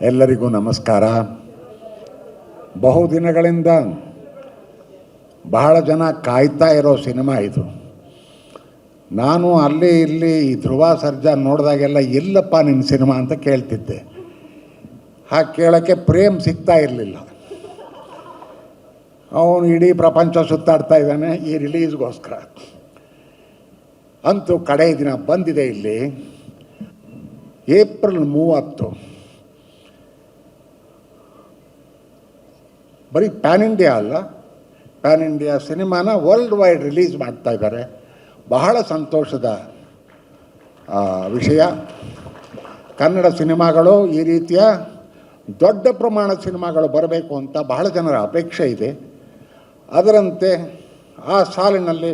ಎಲ್ಲರಿಗೂ ನಮಸ್ಕಾರ. ಬಹುದಿನಗಳಿಂದ ಬಹಳ ಜನ ಕಾಯ್ತಾ ಇರೋ ಸಿನಿಮಾ ಇದು. ನಾನು ಅಲ್ಲಿ ಇಲ್ಲಿ ಧ್ರುವ ಸರ್ಜಾ ನೋಡಿದಾಗೆಲ್ಲ ಎಲ್ಲಪ್ಪ ನಿನ್ನ ಸಿನಿಮಾ ಅಂತ ಕೇಳ್ತಿದ್ದೆ. ಹಾಗೆ ಕೇಳೋಕ್ಕೆ ಪ್ರೇಮ್ ಸಿಗ್ತಾ ಇರಲಿಲ್ಲ. ಅವನು ಇಡೀ ಪ್ರಪಂಚ ಸುತ್ತಾಡ್ತಾ ಇದ್ದಾನೆ ಈ ರಿಲೀಸ್ಗೋಸ್ಕರ. ಅಂತೂ ಕಡೆ ದಿನ ಬಂದಿದೆ. ಇಲ್ಲಿ ಏಪ್ರಿಲ್ 30. ಬರೀ ಪ್ಯಾನ್ ಇಂಡಿಯಾ ಅಲ್ಲ, ಪ್ಯಾನ್ ಇಂಡಿಯಾ ಸಿನಿಮಾನ ವರ್ಲ್ಡ್ ವೈಡ್ ರಿಲೀಸ್ ಮಾಡ್ತಾ ಇದ್ದಾರೆ. ಬಹಳ ಸಂತೋಷದ ವಿಷಯ. ಕನ್ನಡ ಸಿನಿಮಾಗಳು ಈ ರೀತಿಯ ದೊಡ್ಡ ಪ್ರಮಾಣದ ಸಿನಿಮಾಗಳು ಬರಬೇಕು ಅಂತ ಬಹಳ ಜನರ ಅಪೇಕ್ಷೆ ಇದೆ. ಅದರಂತೆ ಆ ಸಾಲಿನಲ್ಲಿ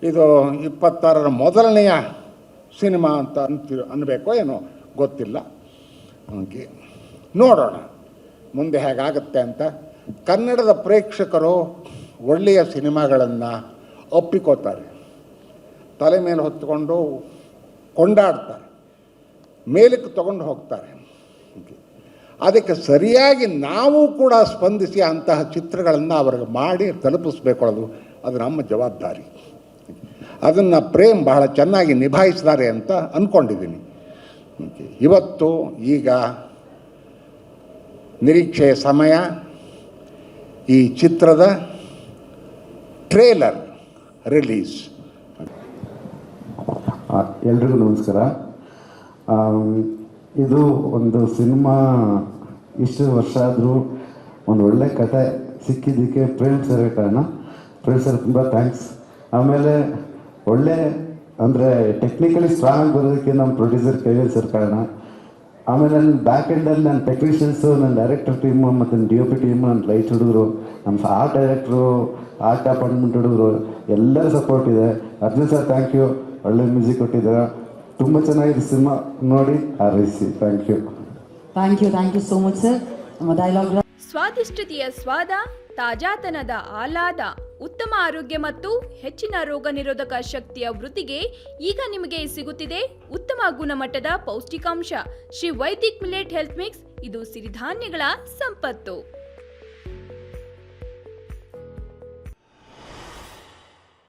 ಇದು 26ರ ಮೊದಲನೆಯ ಸಿನಿಮಾ ಅಂತ ಅನ್ನಬೇಕೋ ಏನೋ ಗೊತ್ತಿಲ್ಲ. ಹಾಗೆ ನೋಡೋಣ ಮುಂದೆ ಹೇಗಾಗುತ್ತೆ ಅಂತ. ಕನ್ನಡದ ಪ್ರೇಕ್ಷಕರು ಒಳ್ಳೆಯ ಸಿನಿಮಾಗಳನ್ನು ಒಪ್ಪಿಕೋತಾರೆ, ತಲೆ ಮೇಲೆ ಹೊತ್ತುಕೊಂಡು ಕೊಂಡಾಡ್ತಾರೆ, ಮೇಲಕ್ಕೆ ತಗೊಂಡು ಹೋಗ್ತಾರೆ. ಅದಕ್ಕೆ ಸರಿಯಾಗಿ ನಾವು ಕೂಡ ಸ್ಪಂದಿಸಿ ಅಂತಹ ಚಿತ್ರಗಳನ್ನು ಅವ್ರಿಗೆ ಮಾಡಿ ತಲುಪಿಸ್ಬೇಕೊಳ್ಳೋದು ಅದು ನಮ್ಮ ಜವಾಬ್ದಾರಿ. ಅದನ್ನು ಪ್ರೇಮ್ ಬಹಳ ಚೆನ್ನಾಗಿ ನಿಭಾಯಿಸಿದ್ದಾರೆ ಅಂತ ಅಂದ್ಕೊಂಡಿದ್ದೀನಿ. ಇವತ್ತು ಈಗ ನಿರೀಕ್ಷೆಯ ಸಮಯ. ಈ ಚಿತ್ರದ ಟ್ರೇಲರ್ ರಿಲೀಸ್. ಎಲ್ರಿಗೂ ನಮಸ್ಕಾರ. ಇದು ಒಂದು ಸಿನಿಮಾ ಇಷ್ಟು ವರ್ಷ ಆದರೂ ಒಂದು ಒಳ್ಳೆ ಕಥೆ ಸಿಕ್ಕಿದ್ದಕ್ಕೆ ಪ್ರೇಮ್ ಸರ್ ಕಾರಣ. ಪ್ರೇಮ್ ಸರ್ ತುಂಬ ಥ್ಯಾಂಕ್ಸ್. ಆಮೇಲೆ ಒಳ್ಳೆ ಅಂದರೆ ಟೆಕ್ನಿಕಲಿ ಸ್ಟ್ರಾಂಗ್ ಬರೋದಕ್ಕೆ ನಮ್ಮ ಪ್ರೊಡ್ಯೂಸರ್ KV ಸರ್ ಕಾರಣ. ಆಮೇಲೆ ನನ್ನ ಬ್ಯಾಕ್ ಎಂಡಲ್ಲಿ ನನ್ನ ಟೆಕ್ನಿಷಿಯನ್ಸು, ನನ್ನ ಡೈರೆಕ್ಟರ್ ಟೀಮು ಮತ್ತು ನನ್ನ DOP ಟೀಮು, ನನ್ನ ಲೈಟ್ ಹುಡುಗರು, ನಮ್ಮ ಆರ್ಟ್ ಡೈರೆಕ್ಟ್ರು, ಆರ್ಟ್ ಡಿಪಾರ್ಟ್ಮೆಂಟ್ ಹುಡುಗರು ಎಲ್ಲರ ಸಪೋರ್ಟ್ ಇದೆ. ಅರ್ಜುನ್ ಸರ್ ಥ್ಯಾಂಕ್ ಯು, ಒಳ್ಳೆ ಮ್ಯೂಸಿಕ್ ಕೊಟ್ಟಿದ್ದಾರೆ. ತುಂಬ ಚೆನ್ನಾಗಿದೆ ಸಿನಿಮಾ, ನೋಡಿ ಹಾರೈಸಿ. Thank you. Thank you so much sir. ನಮ್ಮ ಡೈಲಾಗ್ ಸ್ವಾದಿಷ್ಟತೆಯ ಸ್ವಾದ, ತಾಜಾತನದ ಆಹ್ಲಾದ, ಉತ್ತಮ ಆರೋಗ್ಯ ಮತ್ತು ಹೆಚ್ಚಿನ ರೋಗ ನಿರೋಧಕ ಶಕ್ತಿಯ ವೃದ್ಧಿಗೆ ಈಗ ನಿಮಗೆ ಸಿಗುತ್ತಿದೆ ಉತ್ತಮ ಗುಣಮಟ್ಟದ ಪೌಷ್ಟಿಕಾಂಶ Shri Vaidik millet health mix. ಇದು ಸಿರಿಧಾನ್ಯಗಳ ಸಂಪತ್ತು.